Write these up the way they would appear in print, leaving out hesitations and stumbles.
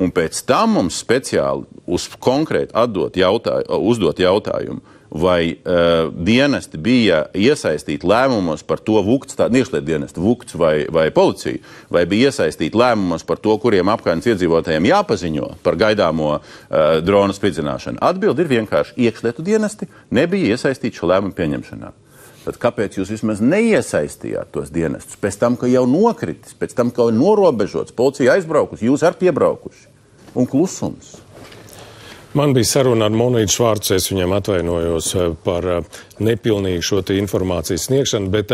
un pēc tam mums speciāli uz konkrēti uzdot jautājumu, vai dienesti bija iesaistīti lēmumos par to iekšlietu dienesti, vukts vai policija, vai bija iesaistīti lēmumos par to, kuriem apkārtnes iedzīvotājiem jāpaziņo par gaidāmo drona spridzināšanu. Atbildi ir vienkārši iekšlietu dienesti nebija iesaistīti šo lēmumu pieņemšanā. Tad kāpēc jūs vismaz neiesaistījāt tos dienestus? Pēc tam, ka jau nokritis, pēc tam, ka jau norobežots, policija aizbraukusi, jūs ar piebraukuši. Un klusums. Man bija saruna ar Monītu Švārcu, es viņam atvainojos par nepilnīgu šo informācijas sniegšanu, bet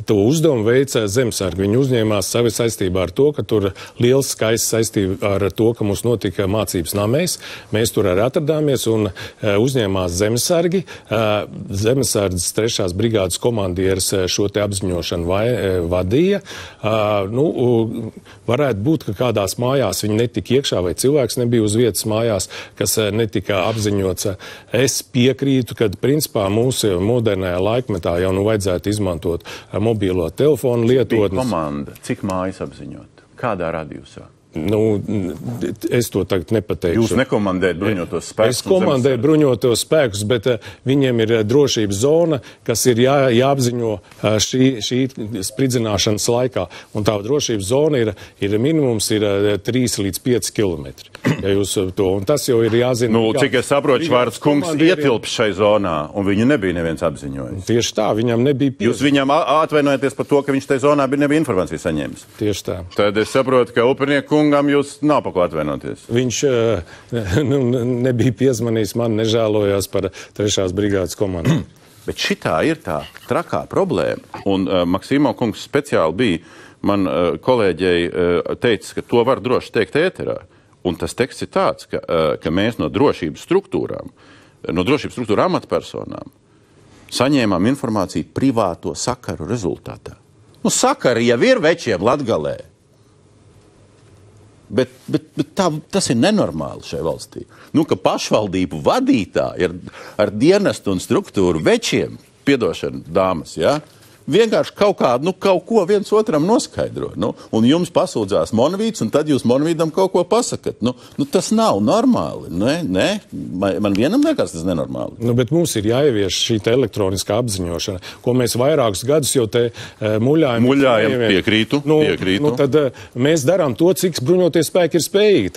to uzdevumu veica Zemesargi. Viņi uzņēmās savi saistībā ar to, ka tur liels skaists saistība ar to, ka mums notika mācības namēs. Mēs tur arī atradāmies un uzņēmās Zemesargi. Zemesardzes 3. brigādes komandieris šo te apziņošanu vadīja. Varētu būt, ka kādās mājās viņi netika iekšā vai cilvēks nebija uz vietas mājās, kas netika apziņots. Es piekrītu, ka principā mūsu modernajā laikmetā jau vajadzētu izmantot mobilo telefonu lietotnes. Bija komanda, cik mājas apziņot? Kādā radiusā? Es to tagad nepateikšu. Jūs nekomandējat bruņotos spēkus? Es komandēju bruņotos spēkus, bet viņiem ir drošības zona, kas ir jāapziņo šī spridzināšanas laikā. Un tā drošības zona ir minimums 3 līdz 5 kilometri. Ja jūs to, un tas jau ir jāzina. Cik es saprotu, Švārds kungs ietilps šai zonā, un viņu nebija neviens apziņojis. Tieši tā, viņam nebija pieeja. Jūs viņam atvainojaties par to, ka viņš tai zonā nebija informācijas saņēmis. Tieši tā. Tad es saprotu, ka Upernieku kungam jūs nav par ko atvainoties. Viņš nebija piezvanījis man, nežēlojās par 3. brigādes komandu. Bet šitā ir tā trakā problēma. Un Maksimo kungs speciāli bija, man kolēģei teicis, ka to var droši teikt ēterā. Un tas teksts ir tāds, ka mēs no drošības struktūrām amatpersonām saņēmām informāciju privāto sakaru rezultātā. Sakari jau ir večiem Latgalē. Bet tas ir nenormāli šai valstī. Ka pašvaldību vadītāji ar dienestu un struktūru večiem, piedošana dāmas, ja, vienkārši kaut ko viens otram noskaidro. Un jums pasūdzās Monvīts, un tad jūs Monvītam kaut ko pasakat. Tas nav normāli. Nē, man vienam liekas tas nenormāli. Bet mums ir jāievieš šī elektroniskā apziņošana, ko mēs vairākus gadus jau te muļājam. Piekrītu. Tad mēs darām to, cik bruņoties spēki ir spējīgi.